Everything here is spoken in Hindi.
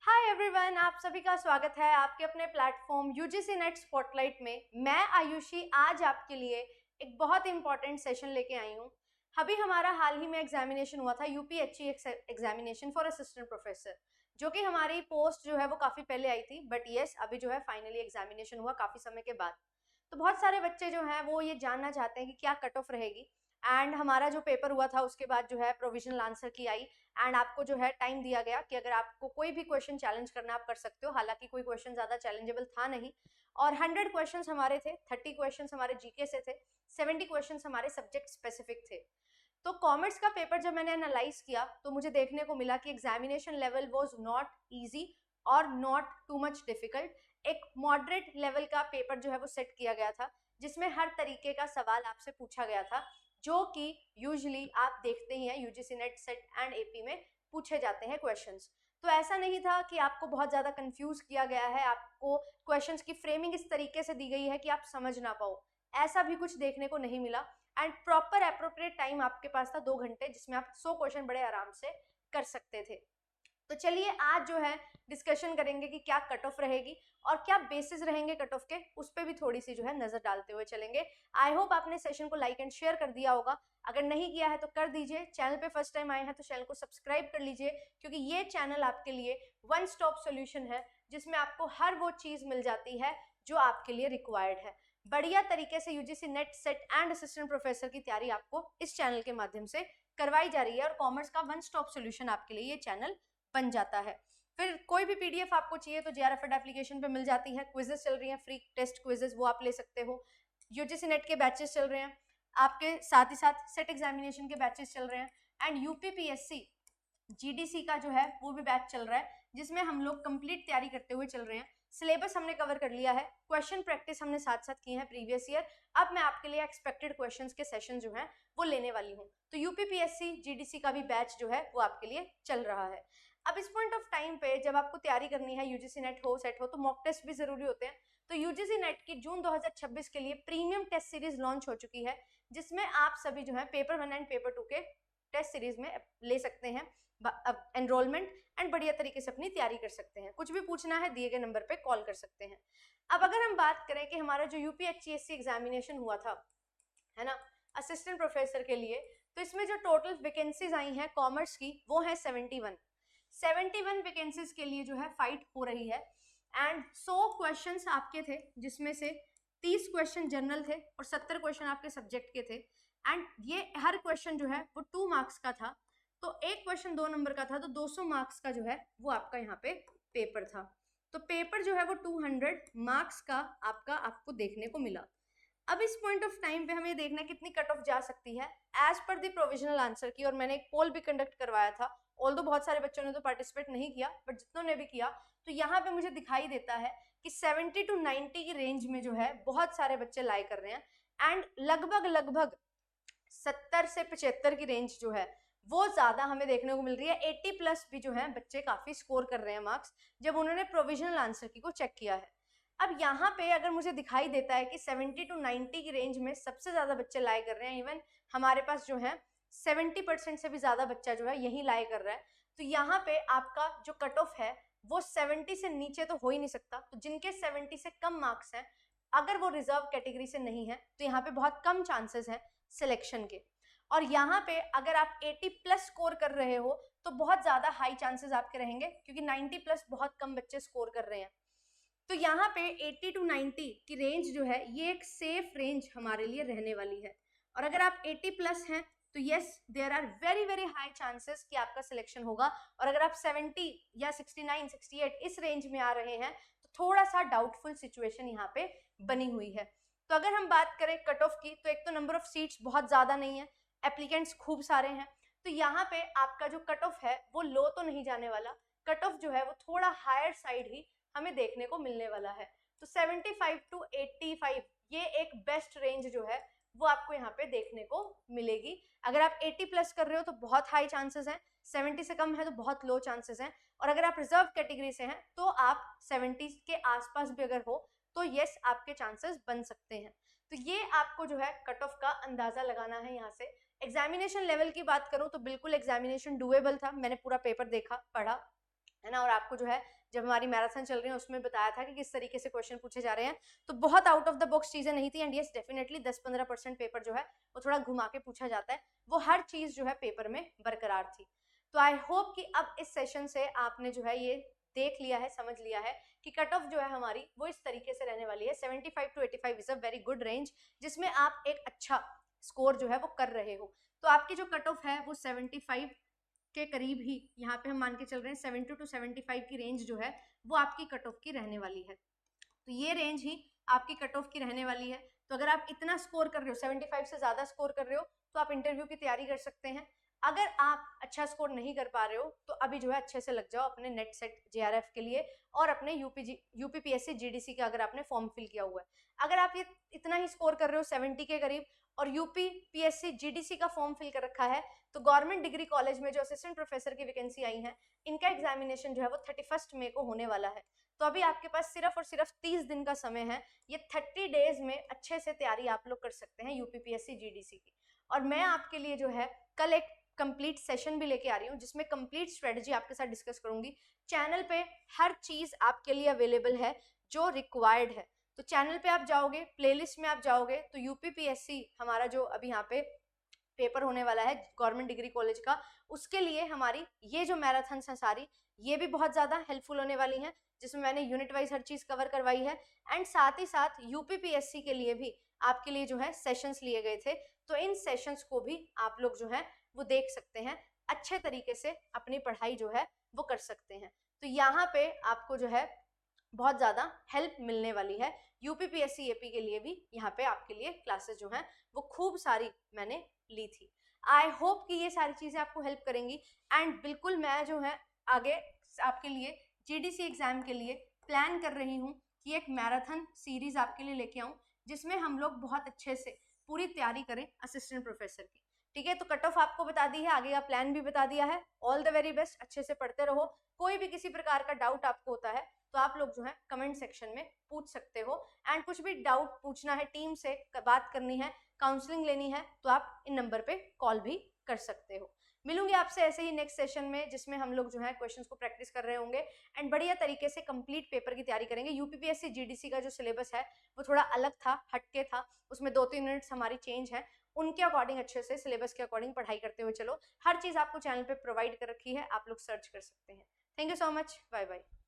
हाय एवरीवन, आप सभी का स्वागत है आपके अपने प्लेटफॉर्म यूजीसी नेट स्पॉटलाइट में। मैं आयुषी आज आपके लिए एक बहुत इंपॉर्टेंट सेशन लेके आई हूँ। अभी हमारा हाल ही में एग्जामिनेशन हुआ था, यूपीएचई एग्जामिनेशन फॉर असिस्टेंट प्रोफेसर, जो कि हमारी पोस्ट जो है वो काफ़ी पहले आई थी, बट यस अभी जो है फाइनली एग्जामिनेशन हुआ काफ़ी समय के बाद। तो बहुत सारे बच्चे जो हैं वो ये जानना चाहते हैं कि क्या कट ऑफ रहेगी। एंड हमारा जो पेपर हुआ था उसके बाद जो है प्रोविजनल आंसर की आई, एंड आपको जो है टाइम दिया गया कि अगर आपको कोई भी क्वेश्चन चैलेंज करना आप कर सकते हो। हालांकि कोई क्वेश्चन ज्यादा चैलेंजेबल था नहीं, और 100 क्वेश्चंस हमारे थे, 30 क्वेश्चंस हमारे जीके से थे, 70 क्वेश्चंस हमारे सब्जेक्ट स्पेसिफिक थे। तो कॉमर्स का पेपर जब मैंने एनालाइज किया तो मुझे देखने को मिला कि examination level was not easy और नॉट टू मच डिफिकल्ट। एक मॉडरेट लेवल का पेपर जो है वो सेट किया गया था, जिसमें हर तरीके का सवाल आपसे पूछा गया था, जो कि यूजुअली आप देखते ही हैं UGC net set and AP में पूछे जाते हैं क्वेश्चंस। तो ऐसा नहीं था कि आपको बहुत ज़्यादा कंफ्यूज किया गया है, आपको क्वेश्चंस की फ्रेमिंग इस तरीके से दी गई है कि आप समझ ना पाओ, ऐसा भी कुछ देखने को नहीं मिला। एंड प्रॉपर एप्रोप्रिएट टाइम आपके पास था 2 घंटे, जिसमें आप 100 क्वेश्चन बड़े आराम से कर सकते थे। तो चलिए आज जो है डिस्कशन करेंगे कि क्या कट ऑफ रहेगी और क्या बेसिस रहेंगे कट ऑफ के, उस पर भी थोड़ी सी जो है नजर डालते हुए चलेंगे। आई होप आपने सेशन को लाइक एंड शेयर कर दिया होगा, अगर नहीं किया है तो कर दीजिए। चैनल पे फर्स्ट टाइम आए हैं तो चैनल को सब्सक्राइब कर लीजिए, क्योंकि ये चैनल आपके लिए वन स्टॉप सोल्यूशन है, जिसमें आपको हर वो चीज मिल जाती है जो आपके लिए रिक्वायर्ड है। बढ़िया तरीके से UGC net set and assistant professor की तैयारी आपको इस चैनल के माध्यम से करवाई जा रही है, और कॉमर्स का वन स्टॉप सोल्यूशन आपके लिए ये चैनल बन जाता है। फिर कोई भी पीडीएफ आपको चाहिए तो जेआरएफ एप्लीकेशन पे मिल जाती है। क्विजेस चल रही हैं, फ्री टेस्ट क्विजेस, वो आप ले सकते हो। यूजीसी नेट के बैचेस चल रहे हैं आपके, साथ ही साथ सेट एग्जामिनेशन के बैचेस चल रहे हैं, एंड यूपीपीएससी जीडीसी का जो है वो भी बैच चल रहा है, जिसमें हम लोग कंप्लीट तैयारी करते हुए चल रहे हैं। सिलेबस हमने कवर कर लिया है, क्वेश्चन प्रैक्टिस हमने साथ साथ की है प्रीवियस ईयर। अब मैं आपके लिए एक्सपेक्टेड क्वेश्चंस के सेशन जो हैं वो लेने वाली हूँ। तो यूपीपीएससी जीडीसी का भी बैच जो है वो आपके लिए चल रहा है। अब इस पॉइंट ऑफ टाइम पे जब आपको तैयारी करनी है, यूजीसी नेट हो सेट हो, तो मॉक टेस्ट भी जरूरी होते हैं। तो यूजीसी नेट की जून 2026 के लिए प्रीमियम टेस्ट सीरीज लॉन्च हो चुकी है, जिसमें आप सभी जो है पेपर 1 एंड पेपर 2 के टेस्ट सीरीज में ले सकते हैं एनरोलमेंट, एंड बढ़िया तरीके से अपनी तैयारी कर सकते हैं। कुछ भी पूछना है दिए गए नंबर पे कॉल कर सकते हैं। अब अगर हम बात करें कि हमारा जो यूपीएचसीएससी एग्जामिनेशन हुआ था, है ना, असिस्टेंट प्रोफेसर के लिए, तो इसमें जो टोटल वैकेंसीज आई हैं कॉमर्स की वो है 71 वैकेंसीज के लिए जो है फाइट हो रही है। एंड 100 क्वेश्चंस आपके थे, जिसमें से 30 क्वेश्चन जनरल थे और 70 क्वेश्चन आपके सब्जेक्ट के थे। एंड ये हर क्वेश्चन जो है वो 2 मार्क्स का था, तो एक क्वेश्चन 2 नंबर का था, तो 200 मार्क्स का जो है वो आपका यहाँ पे पेपर था। तो पेपर जो है वो 200 मार्क्स का आपको देखने को मिला। अब इस पॉइंट ऑफ टाइम पे हमें देखना है कितनी कट ऑफ जा सकती है as per the provisional answer की। और मैंने एक पोल भी कंडक्ट करवाया था, ऑल्दो बहुत सारे बच्चों ने तो पार्टिसिपेट नहीं किया, बट जितनों ने भी किया तो यहाँ पे मुझे दिखाई देता है कि 70 to 90 की रेंज में जो है बहुत सारे बच्चे लाई कर रहे हैं। एंड लगभग लगभग 70 से 75 की रेंज जो है वो ज्यादा हमें देखने को मिल रही है। 80 प्लस भी जो है बच्चे काफी स्कोर कर रहे हैं मार्क्स, जब उन्होंने प्रोविजनल आंसर की को चेक किया है। अब यहाँ पे अगर मुझे दिखाई देता है कि 70 to 90 की रेंज में सबसे ज्यादा बच्चे लाए कर रहे हैं, इवन हमारे पास जो है 70% से भी ज्यादा बच्चा जो है यही लाए कर रहा है, तो यहाँ पे आपका जो कट ऑफ है वो 70 से नीचे तो हो ही नहीं सकता। तो जिनके 70 से कम मार्क्स हैं, अगर वो रिजर्व कैटेगरी से नहीं है, तो यहाँ पे बहुत कम चांसेस हैं सिलेक्शन के। और यहाँ पे अगर आप 80 प्लस स्कोर कर रहे हो तो बहुत ज्यादा हाई चांसेस आपके रहेंगे, क्योंकि 90 प्लस बहुत कम बच्चे स्कोर कर रहे हैं। तो यहाँ पे 80 to 90 की रेंज जो है ये एक सेफ रेंज हमारे लिए रहने वाली है। और अगर आप 80 प्लस हैं तो yes there are very very high chances कि आपका सिलेक्शन होगा। और अगर आप 70 या 69 68 इस रेंज में आ रहे हैं तो थोड़ा सा डाउटफुल सिचुएशन यहाँ पे बनी हुई है। तो अगर हम बात करें कट ऑफ की, तो एक तो नंबर ऑफ सीट्स बहुत ज्यादा नहीं है, एप्लीकेंट्स खूब सारे हैं, तो यहाँ पे आपका जो कट ऑफ है वो लो तो नहीं जाने वाला, कट ऑफ जो है वो थोड़ा हायर साइड ही हमें देखने को मिलने वाला है। तो 75 to 85 ये एक बेस्ट रेंज जो है वो आपको यहाँ पे देखने को मिलेगी। अगर आप 80 प्लस कर रहे हो तो बहुत हाई चांसेस हैं, 70 से कम है तो बहुत लो चांसेस हैं, और अगर आप रिजर्व कैटेगरी से हैं तो आप 70 के आसपास भी अगर हो तो यस आपके चांसेस बन सकते हैं। तो ये आपको जो है कट ऑफ का अंदाजा लगाना है। यहाँ से एग्जामिनेशन लेवल की बात करूं तो बिल्कुल एग्जामिनेशन डुएबल था, मैंने पूरा पेपर देखा पढ़ा, है ना। और आपको जो है जब हमारी मैराथन चल रही है उसमें बताया था कि किस तरीके से क्वेश्चन पूछे जा रहे हैं, तो बहुत आउट ऑफ द बॉक्स चीजें नहीं थी। एंड यस डेफिनेटली 10-15% पेपर जो है वो थोड़ा घुमा के पूछा जाता है, वो हर चीज जो है पेपर में बरकरार थी। तो आई होप कि अब इस सेशन से आपने जो है ये देख लिया है, समझ लिया है कि कट ऑफ जो है हमारी वो इस तरीके से रहने वाली है। 75 to 85 is a very good range, जिसमें आप एक अच्छा स्कोर जो है वो कर रहे हो। तो आपकी जो कट ऑफ है वो 75 के करीब ही, यहाँ पे हम मान के चल रहे हैं 70 to 75 की रेंज जो है वो आपकी कट ऑफ की रहने वाली है। तो ये रेंज ही आपकी कट ऑफ की रहने वाली है। तो अगर आप इतना स्कोर कर रहे हो, 75 से ज्यादा स्कोर कर रहे हो, तो आप इंटरव्यू की तैयारी कर सकते हैं। अगर आप अच्छा स्कोर नहीं कर पा रहे हो तो अभी जो है अच्छे से लग जाओ अपने नेट सेट जेआरएफ के लिए और अपने यूपीपीएससी जीडीसी का अगर आपने फॉर्म फिल किया हुआ है। अगर आप ये इतना ही स्कोर कर रहे हो 70 के करीब और यूपीपीएससी जीडीसी का फॉर्म फिल कर रखा है, तो गवर्नमेंट डिग्री कॉलेज में जो असिस्टेंट प्रोफेसर की वैकेंसी आई है, इनका एग्जामिनेशन जो है वो 31 मई को होने वाला है। तो अभी आपके पास सिर्फ और सिर्फ 30 दिन का समय है। ये 30 डेज में अच्छे से तैयारी आप लोग कर सकते हैं यूपीपीएससी जीडीसी की। और मैं आपके लिए जो है कल एक कंप्लीट सेशन भी लेके आ रही हूँ जिसमें कंप्लीट स्ट्रेटजी आपके साथ डिस्कस करूंगी। चैनल पे हर चीज आपके लिए अवेलेबल है जो रिक्वायर्ड है। तो चैनल पे आप जाओगे, प्लेलिस्ट में आप जाओगे तो यूपीपीएससी हमारा जो अभी यहाँ पे पेपर होने वाला है गवर्नमेंट डिग्री कॉलेज का, उसके लिए हमारी ये जो मैराथन है सारी, ये भी बहुत ज्यादा हेल्पफुल होने वाली हैं, जिसमें मैंने यूनिट वाइज हर चीज कवर करवाई है। एंड साथ ही साथ यूपीपीएससी के लिए भी आपके लिए जो है सेशंस लिए गए थे, तो इन सेशंस को भी आप लोग जो है वो देख सकते हैं, अच्छे तरीके से अपनी पढ़ाई जो है वो कर सकते हैं। तो यहाँ पे आपको जो है बहुत ज़्यादा हेल्प मिलने वाली है। यूपीपीएससी एपी के लिए भी यहाँ पे आपके लिए क्लासेस जो हैं वो खूब सारी मैंने ली थी। आई होप कि ये सारी चीज़ें आपको हेल्प करेंगी। एंड बिल्कुल मैं जो है आगे आपके लिए जीडीसी एग्जाम के लिए प्लान कर रही हूँ कि एक मैराथन सीरीज आपके लिए लेके आऊँ, जिसमें हम लोग बहुत अच्छे से पूरी तैयारी करें असिस्टेंट प्रोफेसर की। ठीक है, तो कट ऑफ आपको बता दी है, आगे का प्लान भी बता दिया है। ऑल द वेरी बेस्ट, अच्छे से पढ़ते रहो। कोई भी किसी प्रकार का डाउट आपको होता है तो आप लोग जो है कमेंट सेक्शन में पूछ सकते हो। एंड कुछ भी डाउट पूछना है, टीम से बात करनी है, काउंसलिंग लेनी है, तो आप इन नंबर पे कॉल भी कर सकते हो। मिलूंगी आपसे ऐसे ही नेक्स्ट सेशन में, जिसमें हम लोग जो है क्वेश्चंस को प्रैक्टिस कर रहे होंगे एंड बढ़िया तरीके से कंप्लीट पेपर की तैयारी करेंगे। यूपीपीएससी जीडीसी का जो सिलेबस है वो थोड़ा अलग था, हटके था, उसमें 2-3 यूनिट्स हमारी चेंज है। उनके अकॉर्डिंग अच्छे से सिलेबस के अकॉर्डिंग पढ़ाई करते हुए चलो। हर चीज आपको चैनल पे प्रोवाइड कर रखी है, आप लोग सर्च कर सकते हैं। Thank you so much, bye bye.